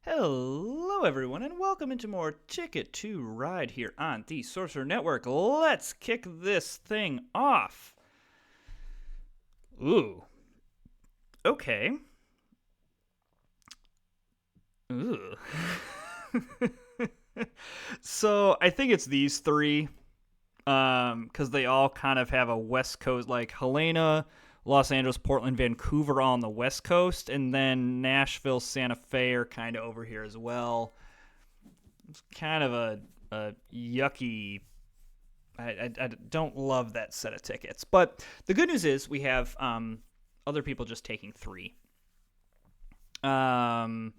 Hello, everyone, and welcome into more Ticket to Ride here on the Sorcerer Network. Let's kick this thing off. Ooh. Okay. Ooh. So I think it's these three, because they all kind of have a West Coast, like Helena, Los Angeles, Portland, Vancouver, all on the West Coast, and then Nashville, Santa Fe are kind of over here as well. It's kind of a yucky. I don't love that set of tickets. But the good news is we have other people just taking three. Um,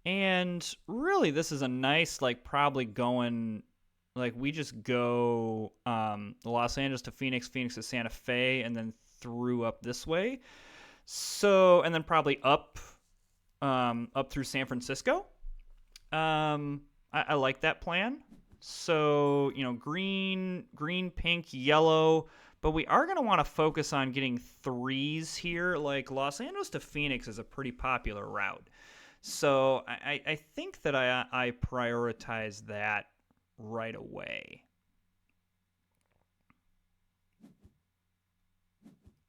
and really, this is a nice, like, probably going, like, we just go Los Angeles to Phoenix, Phoenix to Santa Fe, and then through up this way. So, and then probably up through San Francisco. I like that plan. So, green, pink, yellow, but we are going to want to focus on getting threes here. Like Los Angeles to Phoenix is a pretty popular route. So I think that I prioritize that right away.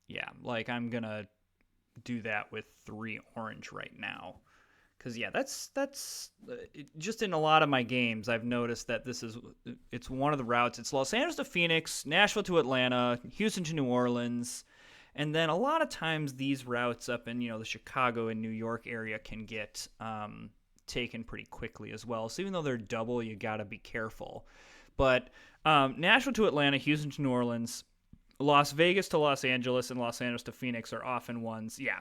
Yeah, like I'm going to do that with 3 orange right now. Because yeah, that's just in a lot of my games. I've noticed that it's one of the routes. It's Los Angeles to Phoenix, Nashville to Atlanta, Houston to New Orleans, and then a lot of times these routes up in the Chicago and New York area can get taken pretty quickly as well. So even though they're double, you got to be careful. But Nashville to Atlanta, Houston to New Orleans, Las Vegas to Los Angeles, and Los Angeles to Phoenix are often ones. Yeah,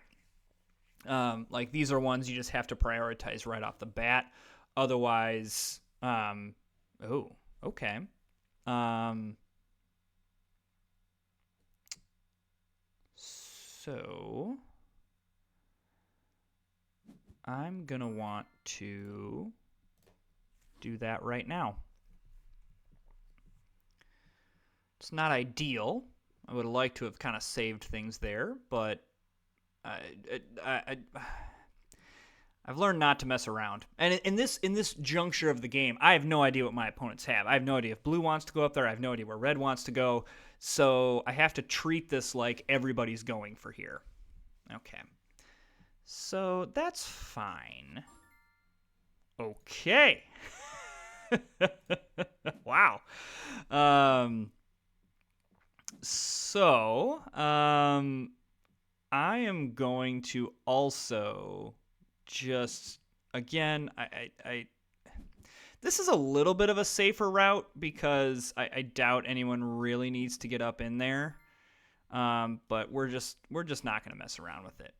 like these are ones you just have to prioritize right off the bat. Otherwise, oh, okay. Um, so I'm gonna want to do that right now. It's not ideal. I would have liked to have kind of saved things there, but I, I, I've learned not to mess around. And in this juncture of the game, I have no idea what my opponents have. I have no idea if blue wants to go up there. I have no idea where red wants to go. So I have to treat this like everybody's going for here. Okay. So that's fine. Okay. Wow. Um so I am going to also just again I this is a little bit of a safer route because I doubt anyone really needs to get up in there. But we're just not gonna mess around with it.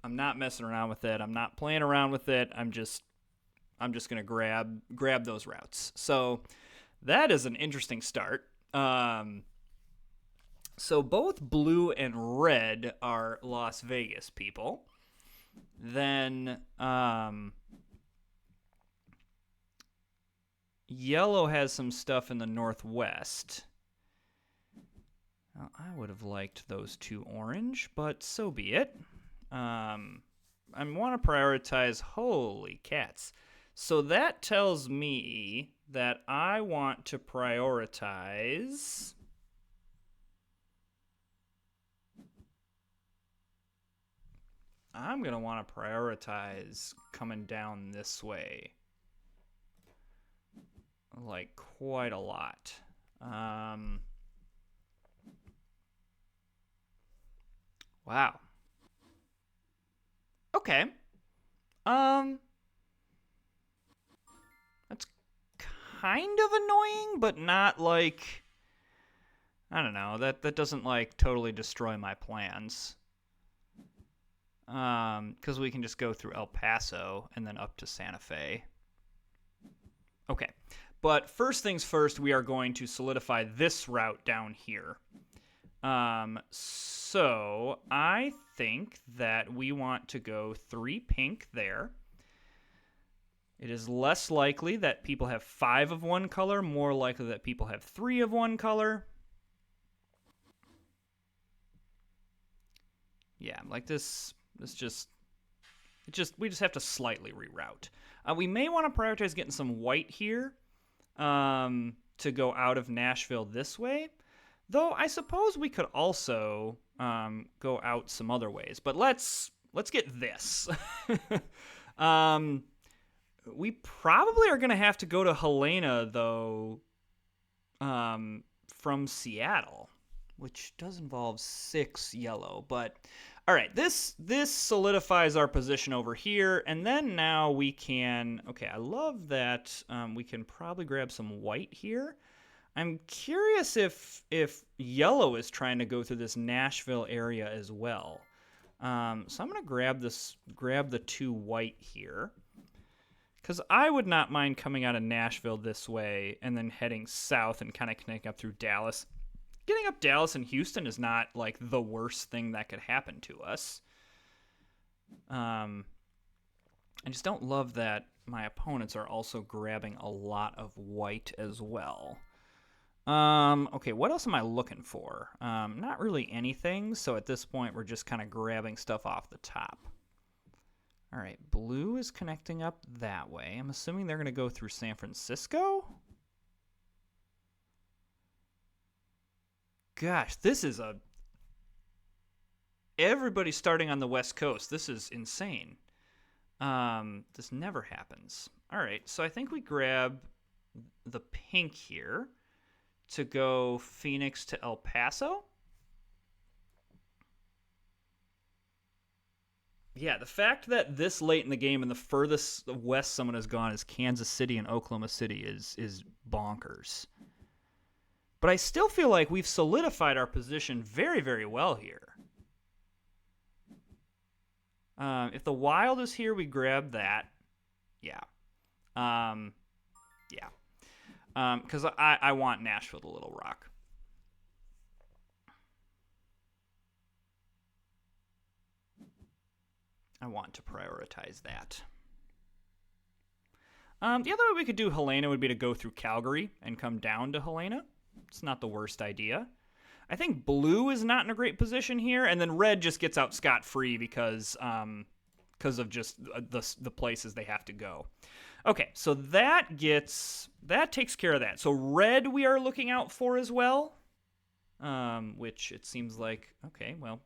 I'm not messing around with it. I'm not playing around with it. I'm just gonna grab those routes. So that is an interesting start. So both blue and red are Las Vegas people. Then yellow has some stuff in the Northwest. Now, I would have liked those 2 orange, but so be it. I want to prioritize. Holy cats. So that tells me that I want to prioritize. I'm going to want to prioritize coming down this way. Like, quite a lot. Wow. Okay. That's kind of annoying, but not like, I don't know, that doesn't like totally destroy my plans. Because we can just go through El Paso and then up to Santa Fe. Okay. But first things first, we are going to solidify this route down here. So I think that we want to go 3 pink there. It is less likely that people have 5 of one color, more likely that people have 3 of one color. Yeah, like this just We just have to slightly reroute. We may want to prioritize getting some white here to go out of Nashville this way. Though I suppose we could also go out some other ways. But let's get this. We probably are going to have to go to Helena, though, from Seattle, which does involve 6 yellow. But all right, this solidifies our position over here, and then now we can. Okay, I love that we can probably grab some white here. I'm curious if yellow is trying to go through this Nashville area as well. So I'm gonna grab the 2 white here, because I would not mind coming out of Nashville this way and then heading south and kind of connecting up through Dallas. Getting up Dallas and Houston is not like the worst thing that could happen to us. I just don't love that my opponents are also grabbing a lot of white as well. Okay, what else am I looking for? Not really anything, so at this point we're just kind of grabbing stuff off the top. All right, blue is connecting up that way. I'm assuming they're going to go through San Francisco? Gosh, this is everybody's starting on the West Coast. This is insane. This never happens. All right, so I think we grab the pink here to go Phoenix to El Paso. Yeah, the fact that this late in the game and the furthest west someone has gone is Kansas City and Oklahoma City is bonkers. But I still feel like we've solidified our position very, very well here. If the Wild is here, we grab that. Yeah. Yeah. Because I want Nashville to Little Rock. I want to prioritize that. The other way we could do Helena would be to go through Calgary and come down to Helena. It's not the worst idea. I think blue is not in a great position here, and then red just gets out scot-free because of just the places they have to go. Okay, so that takes care of that. So red we are looking out for as well, which it seems like, okay, well,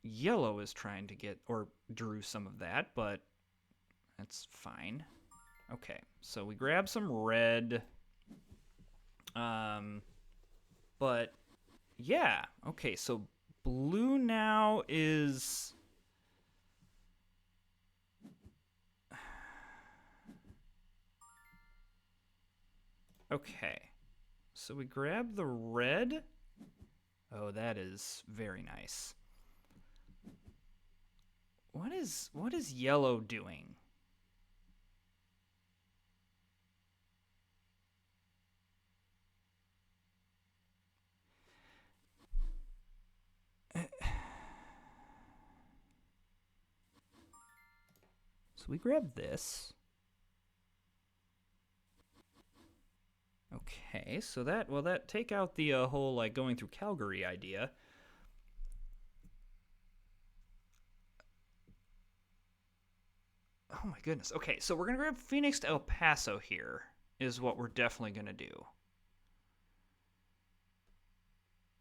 yellow is trying to get, or drew some of that, but that's fine. Okay, so we grab some red. But yeah, okay, so blue now is... Okay, so we grab the red. Oh, that is very nice. What is yellow doing? So we grab this. Okay, so that take out the whole like going through Calgary idea. Oh my goodness. Okay, so we're gonna grab Phoenix to El Paso here, is what we're definitely gonna do.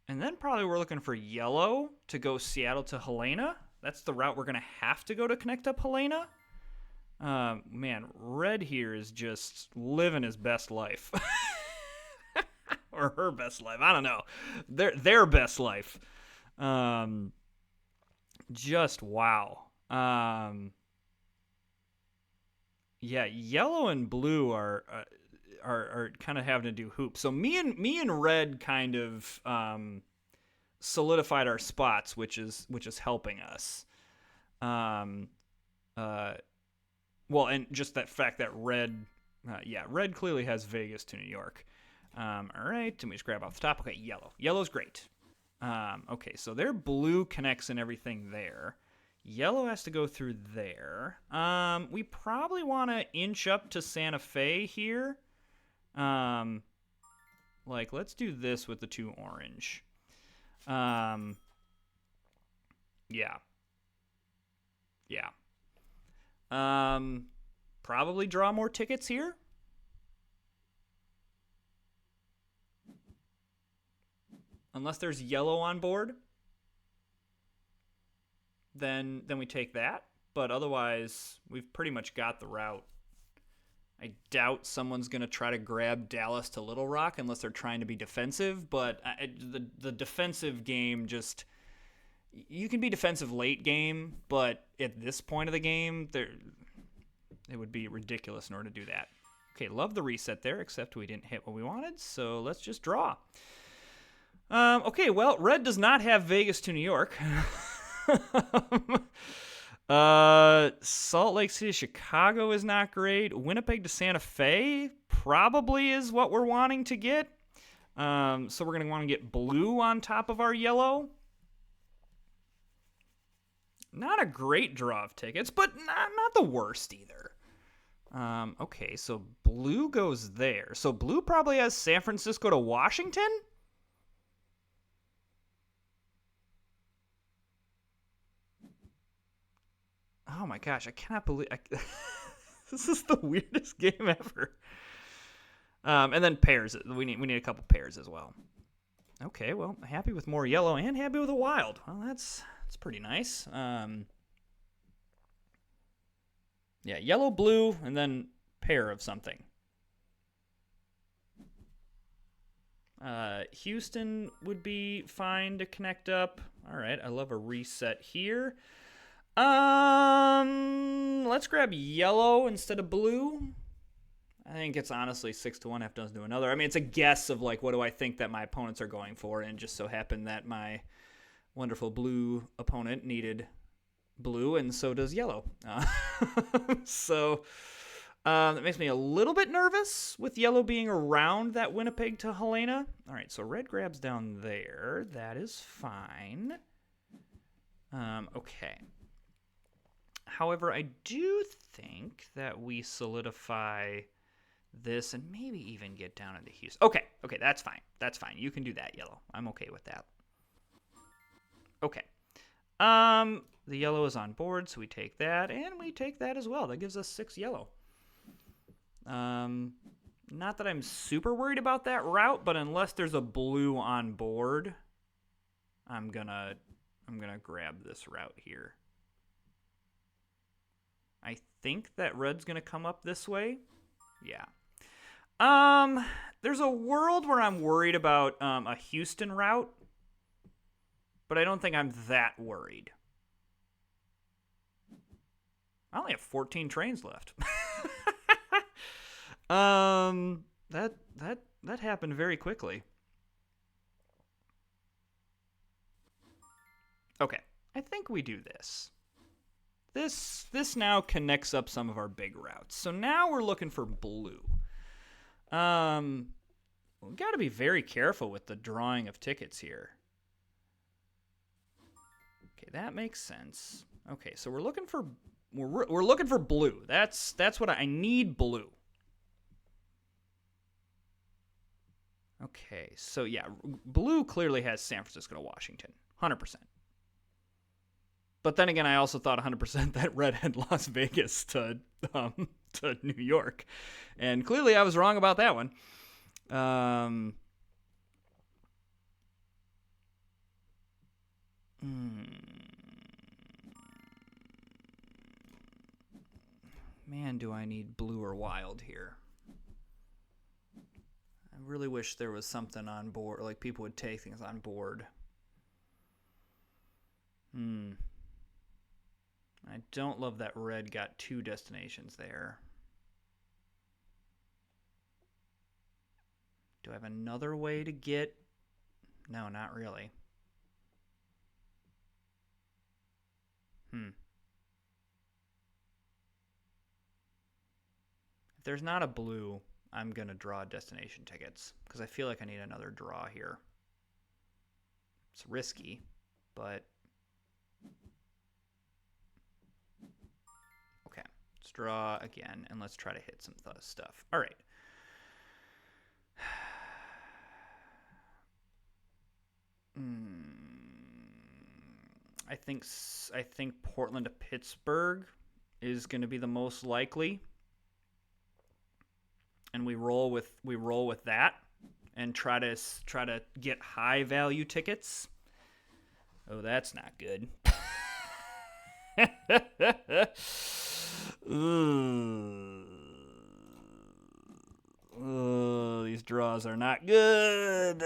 And then probably we're looking for yellow to go Seattle to Helena. That's the route we're gonna have to go to connect up Helena. Man, red here is just living his best life. Or her best life. I don't know. Their best life. Just wow. Yeah, yellow and blue are kind of having to do hoops. So me and red kind of solidified our spots, which is helping us. Well, and just that fact that red clearly has Vegas to New York. All right, and we just grab off the top. Okay, yellow. Yellow's great. Okay, so their blue connects and everything there. Yellow has to go through there. We probably want to inch up to Santa Fe here. Like, let's do this with the 2 orange. Yeah. Yeah. Probably draw more tickets here. Unless there's yellow on board, then we take that. But otherwise, we've pretty much got the route. I doubt someone's going to try to grab Dallas to Little Rock unless they're trying to be defensive. But the defensive game just, you can be defensive late game, but at this point of the game, it would be ridiculous in order to do that. Okay, love the reset there, except we didn't hit what we wanted, so let's just draw. Okay, well, red does not have Vegas to New York. Salt Lake City, Chicago is not great. Winnipeg to Santa Fe probably is what we're wanting to get. So we're going to want to get blue on top of our yellow. Not a great draw of tickets, but not the worst either. Okay, so blue goes there. So blue probably has San Francisco to Washington? Oh my gosh, I cannot believe this is the weirdest game ever. And then pairs. We need a couple pairs as well. Okay, well, happy with more yellow and happy with a wild. Well, that's pretty nice. Yeah, yellow, blue, and then pair of something. Houston would be fine to connect up. All right, I love a reset here. Let's grab yellow instead of blue. I think it's honestly 6-1, half dozen to another. I mean, it's a guess of like what do I think that my opponents are going for, and just so happened that my wonderful blue opponent needed blue, and so does yellow. So that makes me a little bit nervous with yellow being around that Winnipeg to Helena. All right, so red grabs down there. That is fine. Okay. However, I do think that we solidify this and maybe even get down into Houston. Okay, that's fine. That's fine. You can do that, yellow. I'm okay with that. Okay. The yellow is on board, so we take that, and we take that as well. That gives us 6 yellow. Not that I'm super worried about that route, but unless there's a blue on board, I'm gonna grab this route here. I think that red's gonna come up this way. Yeah. There's a world where I'm worried about a Houston route, but I don't think I'm that worried. I only have 14 trains left. That happened very quickly. Okay, I think we do this. This now connects up some of our big routes. So now we're looking for blue. We got to be very careful with the drawing of tickets here. Okay, that makes sense. Okay, so we're looking for blue. That's what I need, blue. Okay, so yeah, blue clearly has San Francisco to Washington, 100%. But then again, I also thought 100% that red had Las Vegas to New York, and clearly I was wrong about that one. Man, do I need blue or wild here? I really wish there was something on board, like people would take things on board. I don't love that red got 2 destinations there. Do I have another way to get? No, not really. If there's not a blue, I'm going to draw destination tickets because I feel like I need another draw here. It's risky, but okay. Let's draw again, and let's try to hit some stuff. All right. I think Portland to Pittsburgh is going to be the most likely, and we roll with that and try to get high value tickets. Oh, that's not good. These draws are not good.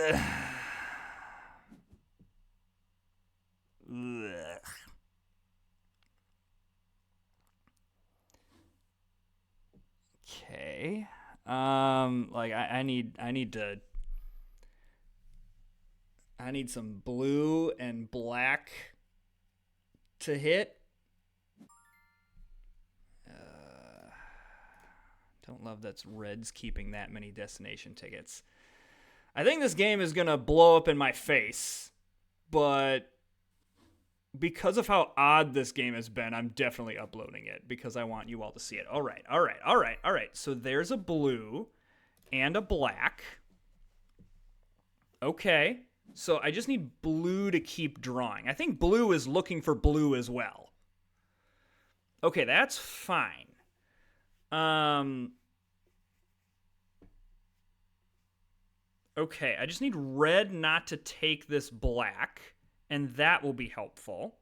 Okay. Like I need some blue and black to hit. Don't love that's Reds keeping that many destination tickets. I think this game is gonna blow up in my face, but because of how odd this game has been, I'm definitely uploading it because I want you all to see it. All right. So there's a blue and a black. Okay. So I just need blue to keep drawing. I think blue is looking for blue as well. Okay, that's fine. Okay, I just need red not to take this black, and that will be helpful.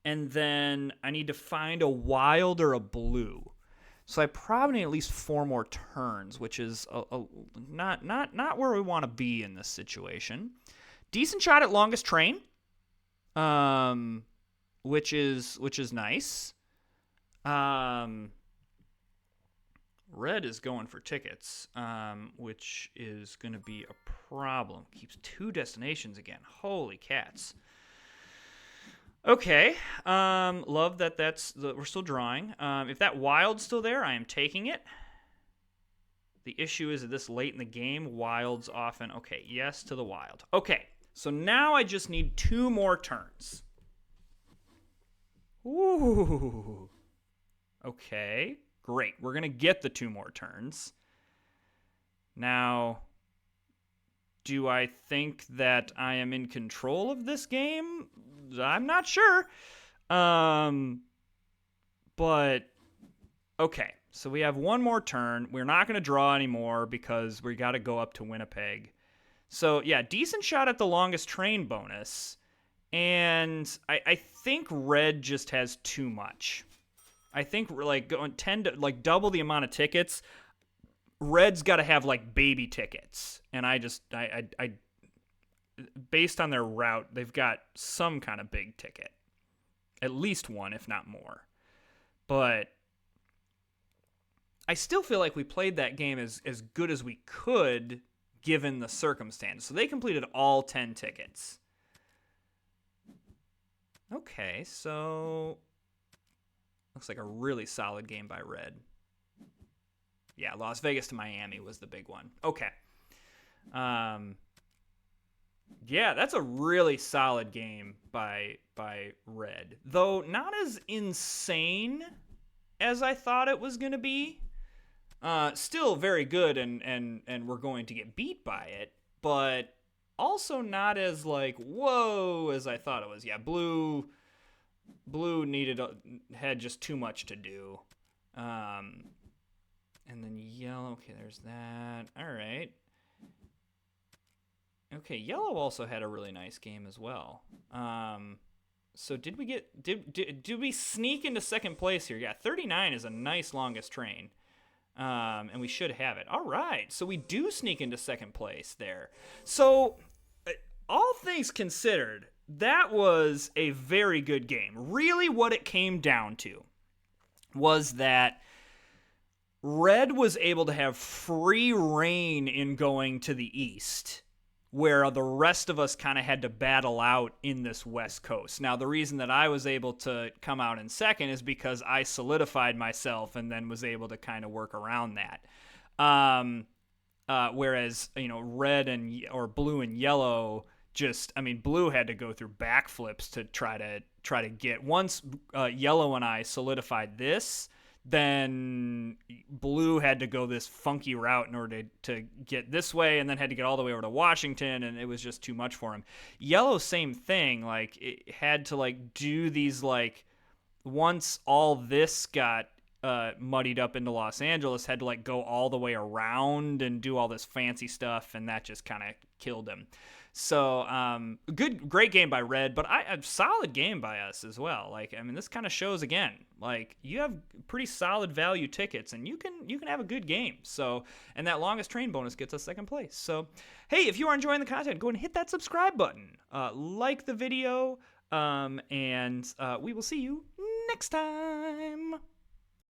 And then I need to find a wild or a blue. So I probably need at least 4 more turns, which is not where we want to be in this situation. Decent shot at longest train, which is nice. Red is going for tickets, which is going to be a problem. Keeps 2 destinations again. Holy cats. Okay. Love that we're still drawing. If that wild's still there, I am taking it. The issue is that this late in the game, wilds often... Okay, yes to the wild. Okay, so now I just need 2 more turns. Ooh. Okay. Great. We're going to get the 2 more turns. Now, do I think that I am in control of this game? I'm not sure. But, okay. So we have 1 more turn. We're not going to draw anymore because we got to go up to Winnipeg. So, yeah, decent shot at the longest train bonus. And I think red just has too much. I think like going 10 to like double the amount of tickets. Red's got to have like baby tickets, and I based on their route, they've got some kind of big ticket, at least one, if not more. But I still feel like we played that game as good as we could given the circumstances. So they completed all 10 tickets. Okay, so looks like a really solid game by red. Yeah, Las Vegas to Miami was the big one. Okay. Yeah, that's a really solid game by red. Though not as insane as I thought it was going to be. Still very good, and we're going to get beat by it, but also not as like whoa as I thought it was. Yeah, blue had just too much to do. And then yellow, okay, there's that. All right. Okay, yellow also had a really nice game as well. So did we sneak into second place here? Yeah, 39 is a nice longest train. And we should have it. All right, so we do sneak into second place there. So all things considered, that was a very good game. Really what it came down to was that red was able to have free reign in going to the east, where the rest of us kind of had to battle out in this West Coast. Now, the reason that I was able to come out in second is because I solidified myself and then was able to kind of work around that. Whereas, red or blue and yellow blue had to go through backflips to try to get. Once yellow and I solidified this, then blue had to go this funky route in order to get this way, and then had to get all the way over to Washington, and it was just too much for him. Yellow, same thing. Like, it had to like do these, like, once all this got muddied up into Los Angeles, had to like go all the way around and do all this fancy stuff, and that just kind of killed him. So great game by Red, but a solid game by us as well. Like, I mean, this kind of shows again, like, you have pretty solid value tickets, and you can have a good game. So, and that longest train bonus gets us second place. So, hey, if you are enjoying the content, go and hit that subscribe button, like the video, and we will see you next time.